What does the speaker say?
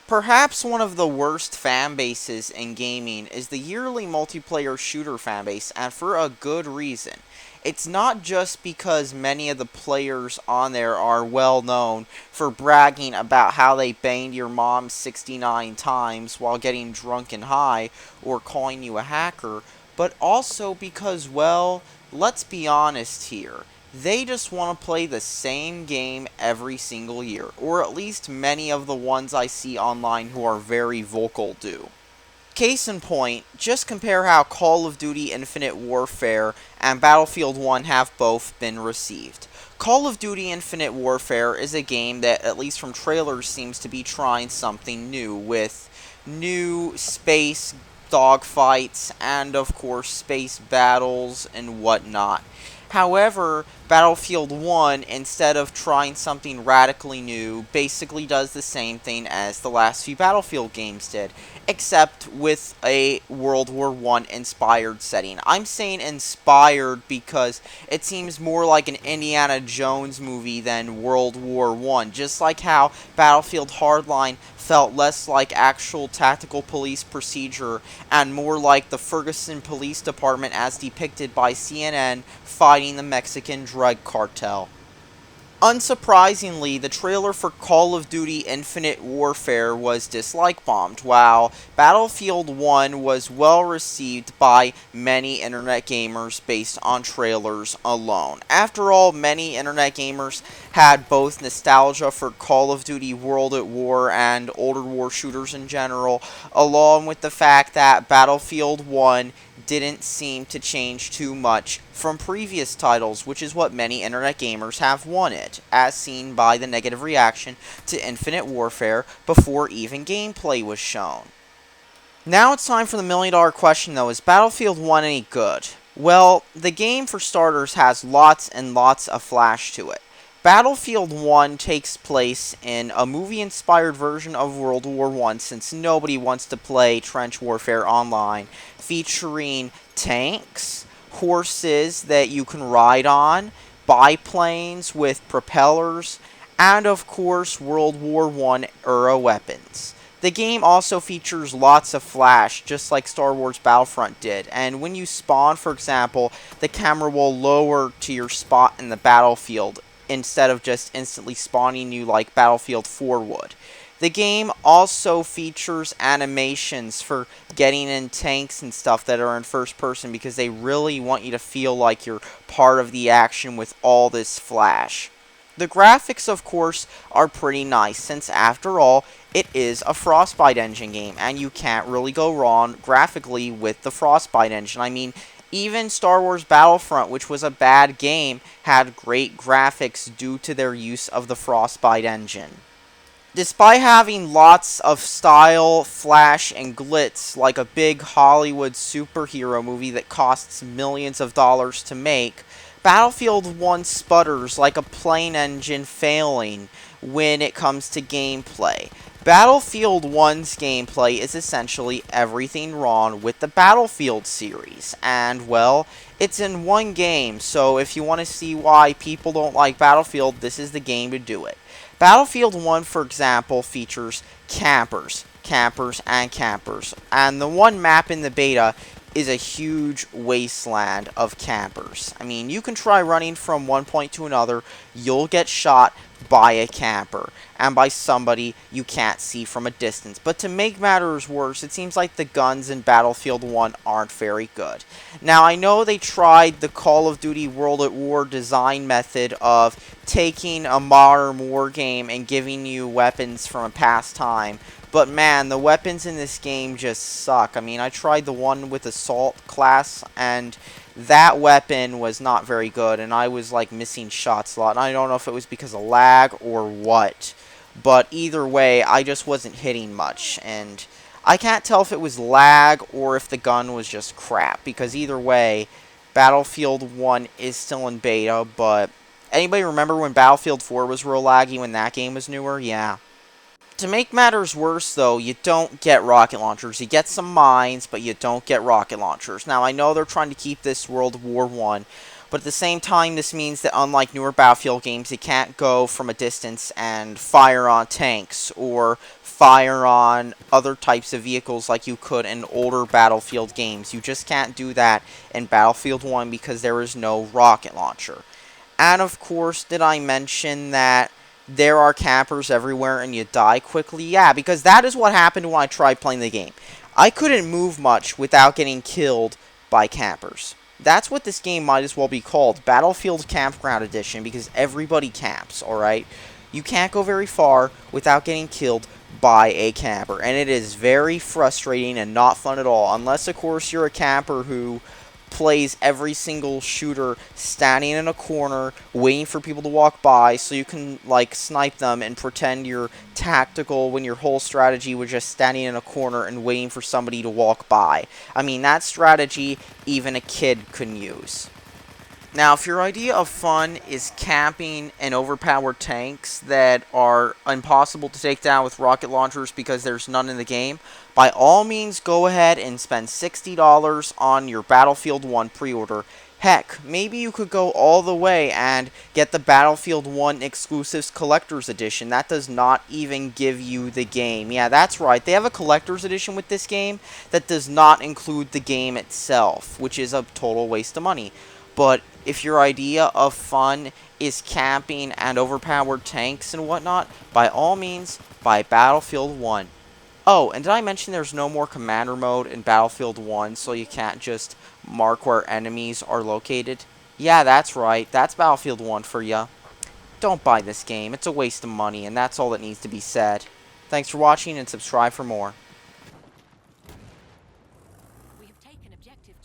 Perhaps one of the worst fan bases in gaming is the yearly multiplayer shooter fan base, and for a good reason. It's not just because many of the players on there are well known for bragging about how they banged your mom 69 times while getting drunk and high, or calling you a hacker, but also because, well, let's be honest here. They just want to play the same game every single year, or at least many of the ones I see online who are very vocal do. Case in point, just compare how Call of Duty Infinite Warfare and Battlefield 1 have both been received. Call of Duty Infinite Warfare is a game that, at least from trailers, seems to be trying something new, with new space dogfights and, of course, space battles and whatnot. However, Battlefield 1, instead of trying something radically new, basically does the same thing as the last few Battlefield games did, except with a World War I inspired setting. I'm saying inspired because it seems more like an Indiana Jones movie than World War I, just like how Battlefield Hardline felt less like actual tactical police procedure and more like the Ferguson Police Department as depicted by CNN fighting the Mexican drug cartel. Unsurprisingly, the trailer for Call of Duty Infinite Warfare was dislike bombed, while Battlefield 1 was well received by many internet gamers based on trailers alone. After all, many internet gamers had both nostalgia for Call of Duty World at War and older war shooters in general, along with the fact that Battlefield 1 didn't seem to change too much from previous titles, which is what many internet gamers have wanted, as seen by the negative reaction to Infinite Warfare before even gameplay was shown. Now it's time for the million-dollar question though, is Battlefield 1 any good? Well, the game for starters has lots and lots of flash to it. Battlefield 1 takes place in a movie-inspired version of World War I, since nobody wants to play trench warfare online, featuring tanks, horses that you can ride on, biplanes with propellers, and of course World War I era weapons. The game also features lots of flash, just like Star Wars Battlefront did, and when you spawn, for example, the camera will lower to your spot in the battlefield, instead of just instantly spawning you like Battlefield 4 would. The game also features animations for getting in tanks and stuff that are in first person because they really want you to feel like you're part of the action with all this flash. The graphics, of course, are pretty nice since, after all, it is a Frostbite engine game, and you can't really go wrong graphically with the Frostbite engine. I mean, even Star Wars Battlefront, which was a bad game, had great graphics due to their use of the Frostbite engine. Despite having lots of style, flash, and glitz, like a big Hollywood superhero movie that costs millions of dollars to make, Battlefield 1 sputters like a plane engine failing when it comes to gameplay. Battlefield 1's gameplay is essentially everything wrong with the Battlefield series, and, well, it's in one game, so if you want to see why people don't like Battlefield, this is the game to do it. Battlefield 1, for example, features campers, and campers, and the one map in the beta is a huge wasteland of campers. I mean, you can try running from one point to another, you'll get shot by a camper, and by somebody you can't see from a distance. But to make matters worse, it seems like the guns in Battlefield 1 aren't very good. Now, I know they tried the Call of Duty World at War design method of taking a modern war game and giving you weapons from a past time, but man, the weapons in this game just suck. I mean, I tried the one with Assault class, and that weapon was not very good, and I was, like, missing shots a lot. And I don't know if it was because of lag or what, but either way, I just wasn't hitting much, and I can't tell if it was lag or if the gun was just crap, because either way, Battlefield 1 is still in beta, but anybody remember when Battlefield 4 was real laggy when that game was newer? Yeah. To make matters worse, though, you don't get rocket launchers. You get some mines, but you don't get rocket launchers. Now, I know they're trying to keep this World War I, but at the same time, this means that unlike newer Battlefield games, you can't go from a distance and fire on tanks, or fire on other types of vehicles like you could in older Battlefield games. You just can't do that in Battlefield 1 because there is no rocket launcher. And of course, did I mention that there are campers everywhere and you die quickly? Yeah, because that is what happened when I tried playing the game. I couldn't move much without getting killed by campers. That's what this game might as well be called, Battlefield Campground Edition, because everybody camps, alright? You can't go very far without getting killed by a camper, and it is very frustrating and not fun at all, unless, of course, you're a camper who plays every single shooter standing in a corner waiting for people to walk by so you can like snipe them and pretend you're tactical when your whole strategy was just standing in a corner and waiting for somebody to walk by. I mean, that strategy even a kid can use. Now, if your idea of fun is camping and overpowered tanks that are impossible to take down with rocket launchers because there's none in the game, by all means go ahead and spend $60 on your Battlefield 1 pre-order. Heck, maybe you could go all the way and get the Battlefield 1 Exclusives Collector's Edition. That does not even give you the game. Yeah, that's right. They have a Collector's Edition with this game that does not include the game itself, which is a total waste of money. But if your idea of fun is camping and overpowered tanks and whatnot, by all means, buy Battlefield 1. Oh, and did I mention there's no more commander mode in Battlefield 1, so you can't just mark where enemies are located? Yeah, that's right. That's Battlefield 1 for ya. Don't buy this game. It's a waste of money, and that's all that needs to be said. Thanks for watching, and subscribe for more.